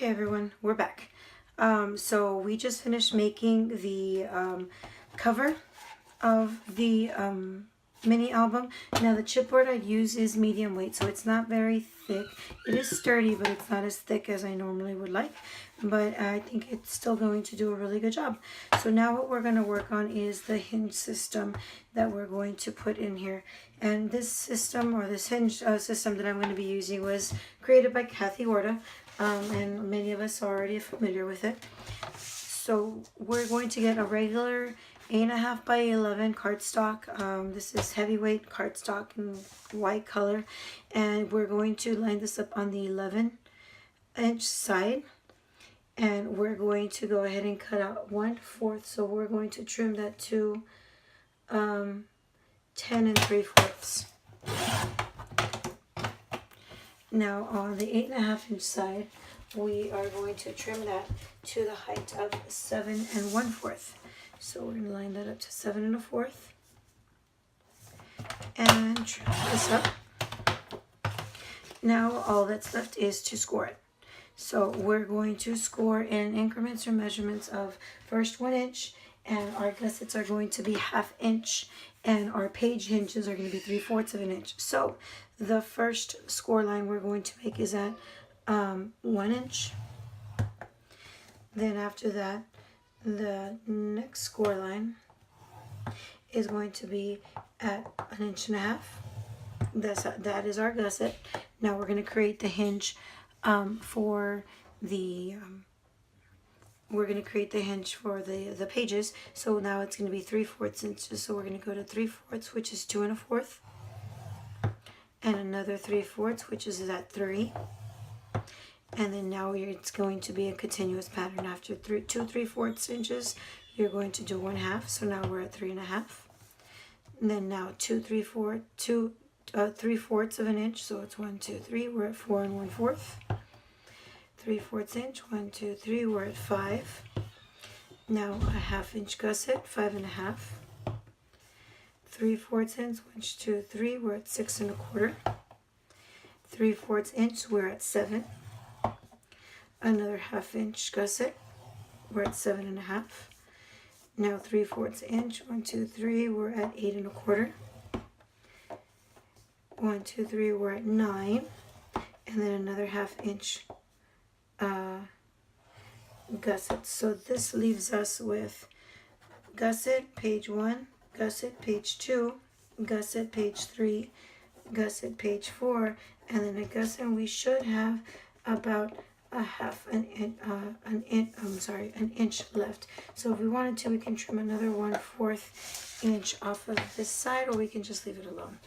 Okay everyone, we're back. So we just finished making the cover of the mini album. Now the chipboard I use is medium weight, so it's not very thick. It is sturdy, but it's not as thick as I normally would like. But I think it's still going to do a really good job. So now what we're going to work on is the hinge system that we're going to put in here. And this system, or this hinge system that I'm going to be using, was created by Kathy Orta. And many of us are already familiar with it. So we're going to get a regular 8.5 by 11 cardstock. This is heavyweight cardstock in white color, and we're going to line this up on the 11-inch side, and we're going to go ahead and cut out 1/4. So we're going to trim that to 10 3/4. Now on the 8.5-inch side, we are going to trim that to the height of 7 1/4. So we're going to line that up to 7 1/4 and trim this up. Now all that's left is to score it. So we're going to score in increments or measurements of first 1 inch, and our gussets are going to be 1/2 inch, and our page hinges are going to be 3/4 of an inch. So the first score line we're going to make is at 1 inch. Then after that, the next score line is going to be at 1.5 inches. That is our gusset. Now we're going to create the hinge for the the pages. So now it's going to be 3/4 inches. So we're going to go to 3/4, which is 2 1/4, and another 3/4, which is at 3. And then now it's going to be a continuous pattern. After 2 3/4 inches, you're going to do 1/2. So now we're at 3.5. And then now 2 3/4 of an inch. So it's 1 2 3. We're at 4 1/4. 3/4 inch. 1 2 3. We're at 5. Now a 1/2 inch gusset. 5 1/2. 3/4 inch. 1 2 3. We're at 6 1/4. 3/4 inch. We're at 7. Another 1/2 inch gusset. We're at 7 1/2. Now 3/4 inch. 1 2 3. We're at 8 1/4. 1 2 3. We're at 9. And then another 1/2 inch gusset. So this leaves us with gusset page 1, gusset page 2, gusset page 3, gusset page 4, and then a gusset. We should have about an inch left. So if we wanted to, we can trim another 1/4 inch off of this side, or we can just leave it alone.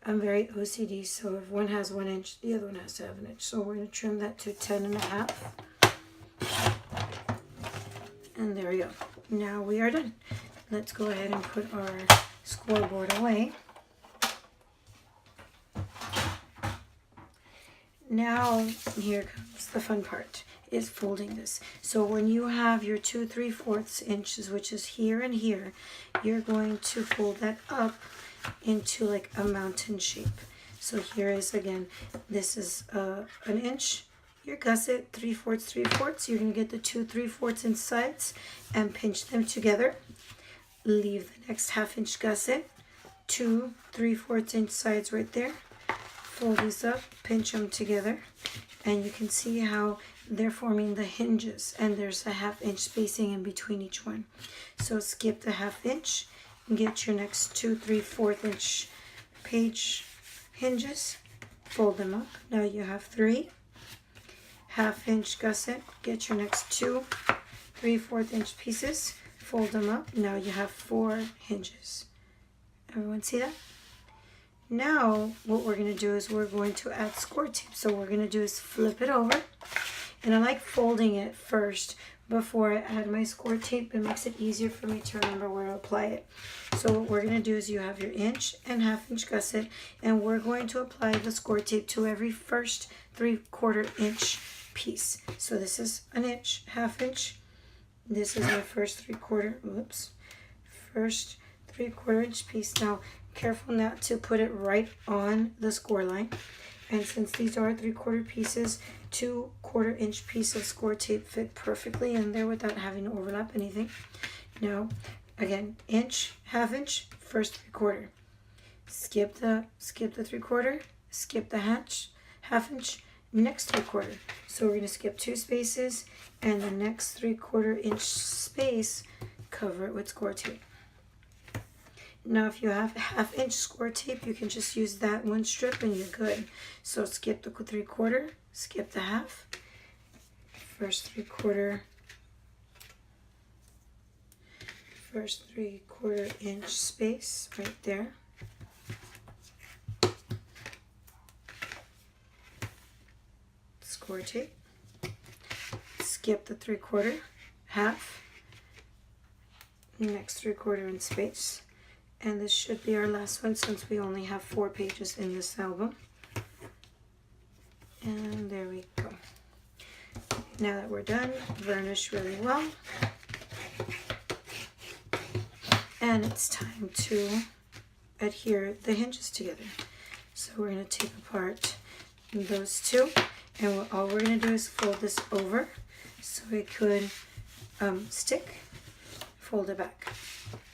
I'm very OCD, so if one has 1 inch, the other one has to have an inch. So we're going to trim that to 10 1/2. And there we go. Now we are done. Let's go ahead and put our scoreboard away. Now here comes the fun part, is folding this. So when you have your 2 3/4 inches, which is here and here, you're going to fold that up into like a mountain shape. So here is, again, this is an inch, your gusset, 3/4 3/4. You're going to get the 2 3/4 inch sides and pinch them together. Leave the next 1/2 inch gusset, 2 3/4 inch sides right there. Fold these up, pinch them together, and you can see how they're forming the hinges, and there's a 1/2 inch spacing in between each one. So skip the 1/2 inch and get your next 2 3/4 inch page hinges, fold them up. Now you have 3 1/2 inch gusset. Get your next 2 3/4 inch pieces, fold them up. Now you have 4 hinges. Everyone see that? Now what we're going to do is we're going to add score tape. So what we're going to do is flip it over, and I like folding it first before I add my score tape. It makes it easier for me to remember where to apply it. So what we're going to do is you have your inch and 1/2 inch gusset, and we're going to apply the score tape to every first 3/4 inch piece. So this is an inch, 1/2 inch. This is my first 3/4 inch piece. Now careful not to put it right on the score line, And since these are 3/4 pieces, 2/4 inch piece of score tape fit perfectly in there without having to overlap anything. Now, again, inch, half inch, first 3/4. Skip the 3/4, skip the half inch, next 3/4. So we're going to skip 2 spaces, and the next 3/4 inch space, cover it with score tape. Now, if you have half inch score tape, you can just use that one strip and you're good. So skip the 3/4, skip the half, first 3/4 inch space right there. Score tape, skip the 3/4, half, next 3/4 in space. And this should be our last one since we only have 4 pages in this album. And there we go. Now that we're done, varnish really well. And it's time to adhere the hinges together. So we're going to take apart those two. And all we're going to do is fold this over so it could stick. Fold it back.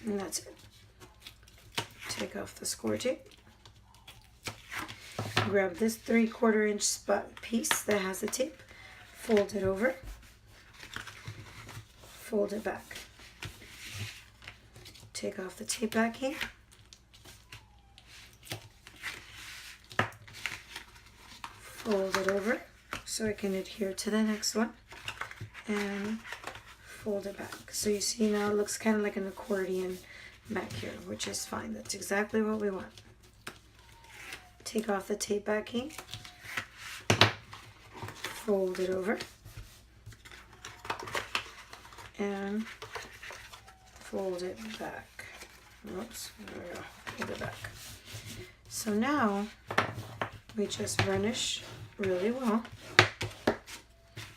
And that's it. Take off the score tape. Grab this 3/4 inch spot piece that has the tape. Fold it over. Fold it back. Take off the tape backing. Fold it over so it can adhere to the next one. And fold it back. So you see now it looks kind of like an accordion back here, which is fine. That's exactly what we want. Take off the tape backing, fold it over, and fold it back. Oops, there we go. Fold it back. So now we just varnish really well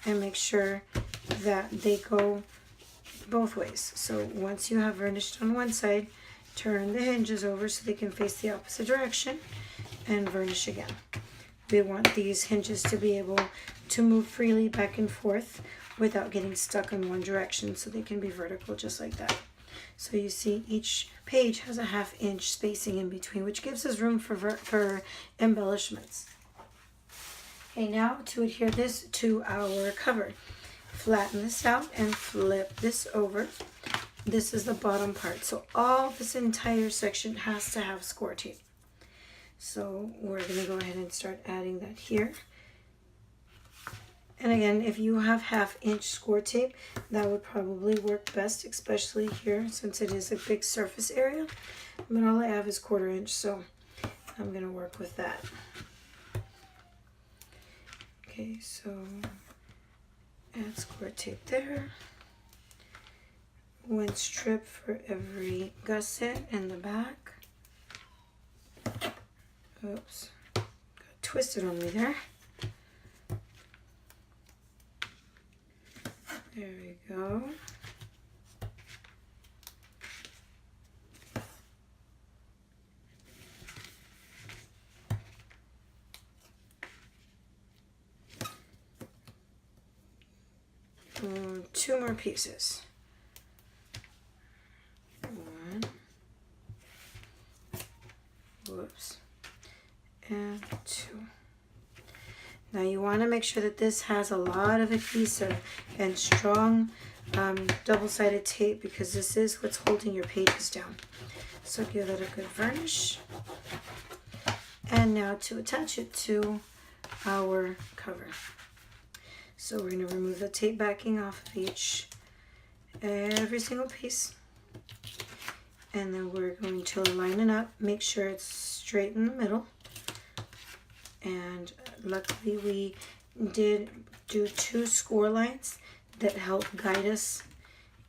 and make sure that they go both ways. So once you have varnished on one side, turn the hinges over so they can face the opposite direction and varnish again. We want these hinges to be able to move freely back and forth without getting stuck in one direction, so they can be vertical just like that. So you see each page has a half inch spacing in between, which gives us room for embellishments. Okay, now to adhere this to our cover. Flatten this out and flip this over. This is the bottom part. So all this entire section has to have score tape. So we're going to go ahead and start adding that here. And again, if you have half inch score tape, that would probably work best, especially here since it is a big surface area. But all I have is 1/4 inch, so I'm going to work with that. Okay, so add score tape there. 1 strip for every gusset in the back. Oops, got twisted on me there. There we go. Two more pieces. 1. Whoops. And 2. Now you want to make sure that this has a lot of adhesive and strong double-sided tape, because this is what's holding your pages down. So give it a good varnish. And now to attach it to our cover. So we're going to remove the tape backing off of every single piece. And then we're going to line it up, make sure it's straight in the middle. And luckily we did do 2 score lines that help guide us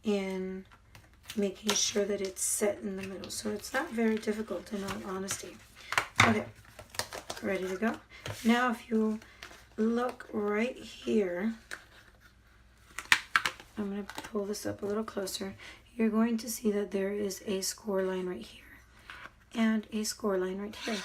in making sure that it's set in the middle. So it's not very difficult, in all honesty. Okay, ready to go. Now if you look right here, I'm going to pull this up a little closer. You're going to see that there is a score line right here and a score line right here.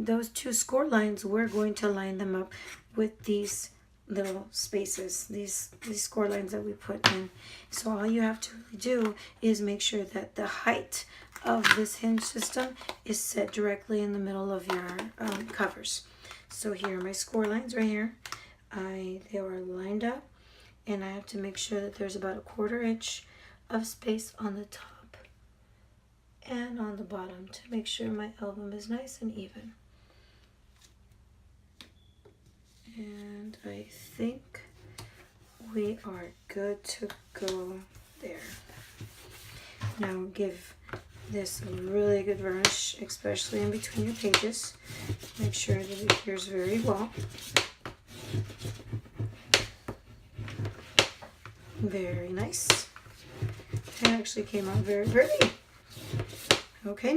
those two score lines, we're going to line them up with these little spaces, these score lines that we put in. So all you have to really do is make sure that the height of this hinge system is set directly in the middle of your covers. So here are my score lines right here. They are lined up, and I have to make sure that there's about 1/4 inch of space on the top and on the bottom to make sure my album is nice and even. And I think we are good to go there. Now give this a really good varnish, especially in between your pages. Make sure that it adheres very well. Very nice. It actually came out very pretty. Okay,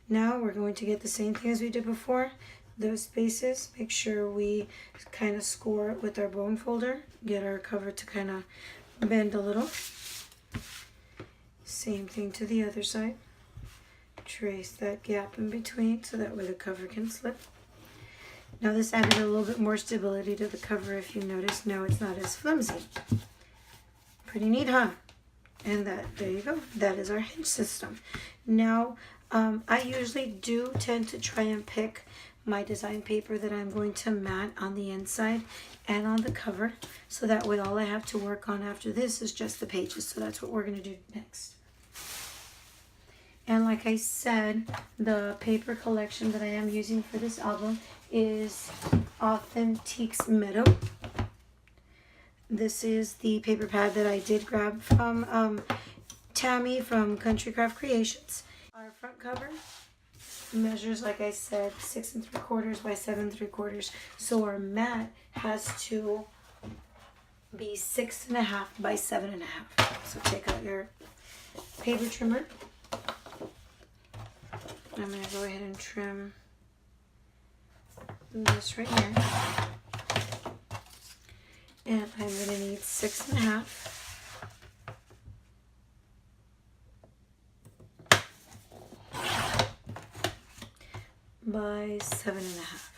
now we're going to get the same thing as we did before. Those spaces, make sure we kind of score it with our bone folder. Get our cover to kind of bend a little. Same thing to the other side. Trace that gap in between so that way the cover can slip. Now this added a little bit more stability to the cover, if you notice. Now it's not as flimsy. Pretty neat, huh? And there you go. That is our hinge system. Now, I usually do tend to try and pick my design paper that I'm going to mat on the inside and on the cover. So that way all I have to work on after this is just the pages. So that's what we're going to do next. And like I said, the paper collection that I am using for this album is Authentique's Meadows. This is the paper pad that I did grab from Tammy from Country Craft Creations. Our front cover measures, like I said, 6 3/4 by 7 3/4. So our mat has to be 6 1/2 by 7 1/2. So take out your paper trimmer. I'm going to go ahead and trim this right here. And I'm going to need 6 1/2 by 7 1/2.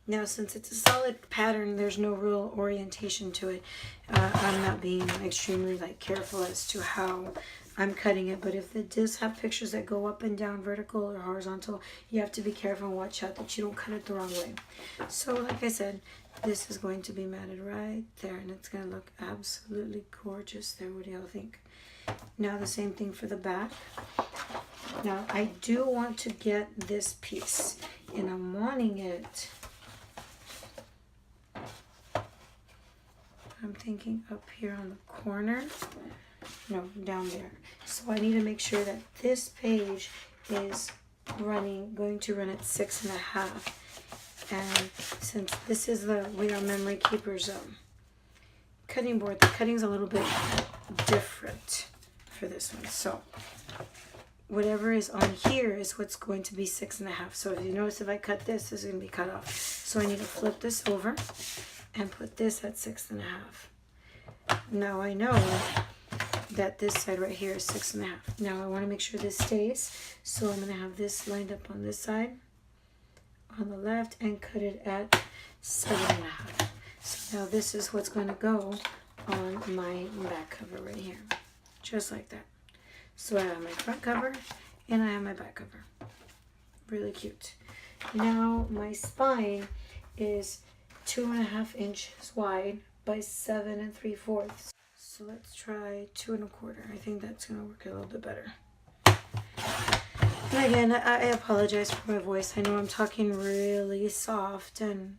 Now, since it's a solid pattern, there's no real orientation to it. I'm not being extremely careful as to how I'm cutting it, but if it does have pictures that go up and down, vertical or horizontal, you have to be careful and watch out that you don't cut it the wrong way. So like I said, this is going to be matted right there, and it's going to look absolutely gorgeous there. What do y'all think? Now the same thing for the back. Now I do want to get this piece, and I'm wanting it, I'm thinking up here on the corner. No, down there. So I need to make sure that this page is going to run at 6 1/2. And since this is the We Are Memory Keepers cutting board, the cutting's a little bit different for this one. So whatever is on here is what's going to be 6 1/2. So if you notice, if I cut this, this is going to be cut off. So I need to flip this over and put this at 6 1/2. Now I know that this side right here is 6 1/2. Now I want to make sure this stays, so I'm going to have this lined up on this side, on the left, and cut it at 7 1/2. So now this is what's going to go on my back cover right here, just like that. So I have my front cover and I have my back cover. Really cute. Now my spine is 2 1/2 inches wide by 7 3/4. So let's try 2 1/4. I think that's going to work a little bit better. And again, I apologize for my voice. I know I'm talking really soft and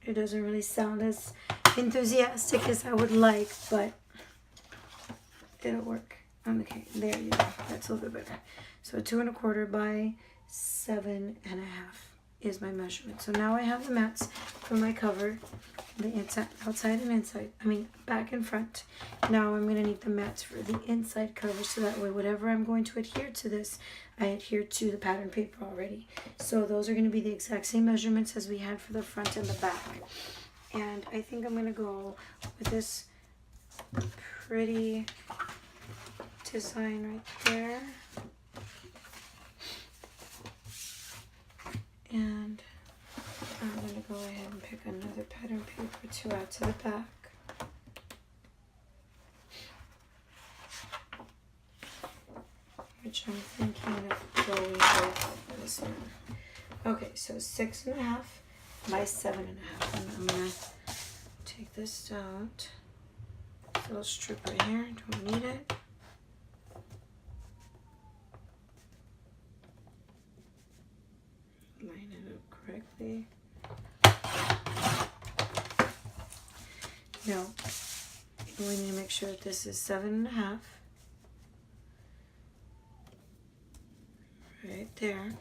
it doesn't really sound as enthusiastic as I would like, but it'll work. Okay, there you go. That's a little bit better. So 2 1/4 by 7 1/2 is my measurement. So now I have the mats for my cover, the inside, outside and inside, back and front. Now I'm going to need the mats for the inside cover, so that way whatever I'm going to adhere to this, I adhere to the pattern paper already. So those are going to be the exact same measurements as we had for the front and the back. And I think I'm going to go with this pretty design right there. And I'm going to go ahead and pick another pattern paper to add to the back. Which I'm thinking of going with this one. Okay, so 6.5 by 7.5. And I'm going to take this out. This little strip right here, don't need it. Line it up correctly. Now, we need to make sure that this is 7.5. Right there.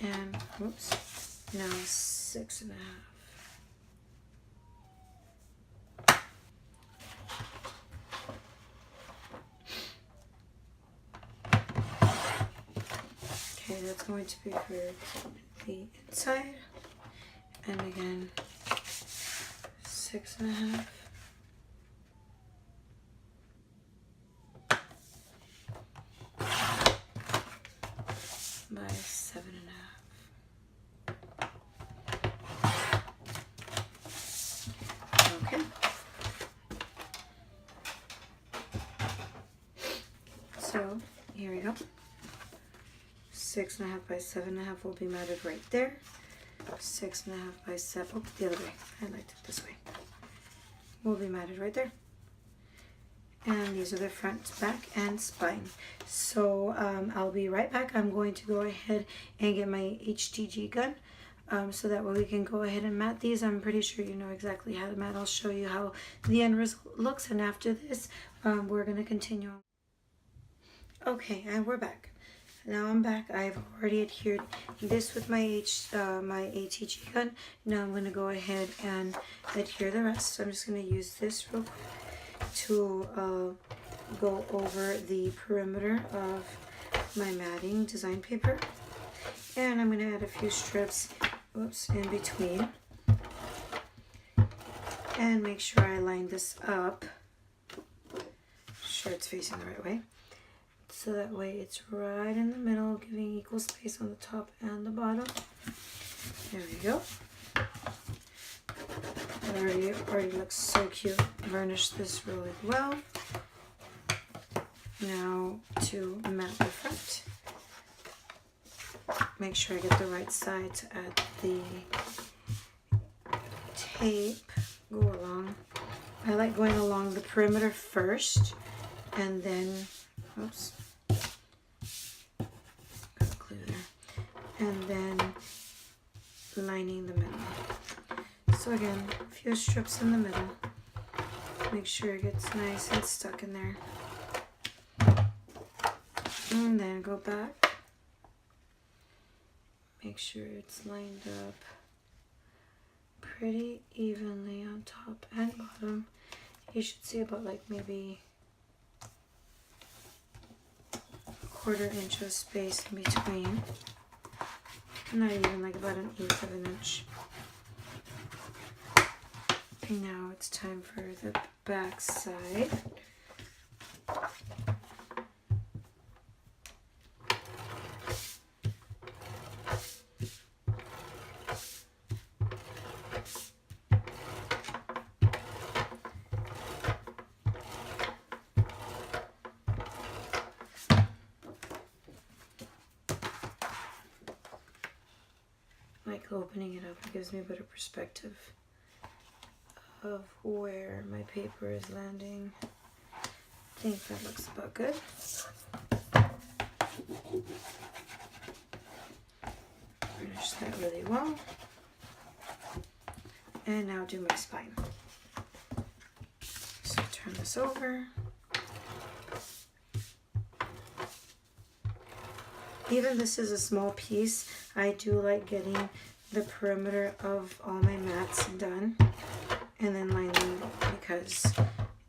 And, whoops, now 6.5. Okay, that's going to be for the inside. And again, 6.5. By 7.5. Okay. So here we go. 6.5 by 7.5 will be matted right there. 6.5 by 7. Oh, the other way. I liked it this way. Will be matted right there. And these are the front, back, and spine. So I'll be right back. I'm going to go ahead and get my HTG gun so that way we can go ahead and mat these. I'm pretty sure you know exactly how to mat. I'll show you how the end result looks, and after this we're going to continue on. Okay, and we're back. Now I'm back. I've already adhered this with my ATG gun. Now I'm going to go ahead and adhere the rest. So I'm just going to use this real quick to go over the perimeter of my matting design paper, and I'm going to add a few strips in between and make sure I line this up, sure it's facing the right way, so that way it's right in the middle, giving equal space on the top and the bottom. There we go. It already looks so cute. Varnish this really well. Now to mat the front. Make sure I get the right side to add the tape. Go along. I like going along the perimeter first, and then, oops, got glue there, and then lining the middle. So again, a few strips in the middle. Make sure it gets nice and stuck in there. And then go back. Make sure it's lined up pretty evenly on top and bottom. You should see about like maybe a 1/4 inch of space in between. Not even, like about 1/8 of an inch. Now it's time for the back side. Like opening it up, it gives me a better perspective of where my paper is landing. I think that looks about good. Finish that really well. And now do my spine. So turn this over. Even this is a small piece, I do like getting the perimeter of all my mats done and then line them up, because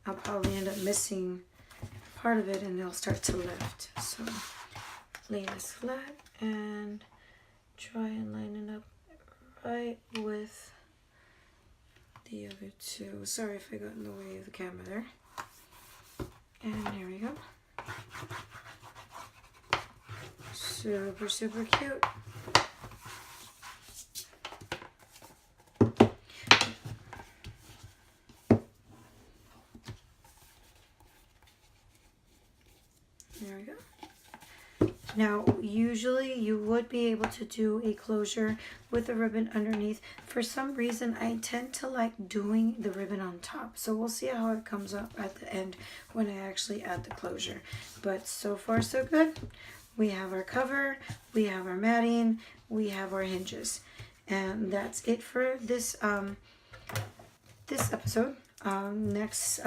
I'll probably end up missing part of it and it'll start to lift. So lay this flat and try and line it up right with the other two. Sorry if I got in the way of the camera there. And here we go. Super, super cute. There we go. Now, usually you would be able to do a closure with a ribbon underneath. For some reason, I tend to like doing the ribbon on top. So we'll see how it comes up at the end when I actually add the closure. But so far, so good. We have our cover, we have our matting, we have our hinges. And that's it for this, this episode. Next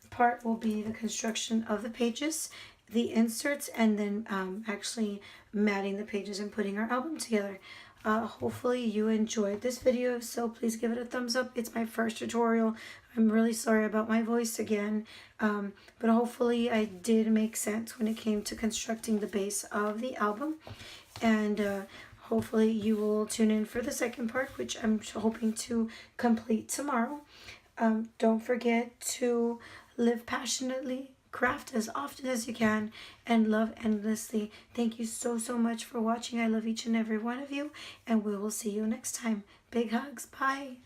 part will be the construction of the pages, the inserts, and then actually matting the pages and putting our album together. Hopefully you enjoyed this video, so please give it a thumbs up. It's my first tutorial. I'm really sorry about my voice again, but hopefully I did make sense when it came to constructing the base of the album. And hopefully you will tune in for the second part, which I'm hoping to complete tomorrow. Don't forget to live passionately, craft as often as you can, and love endlessly. Thank you so, so much for watching. I love each and every one of you, and we will see you next time. Big hugs. Bye.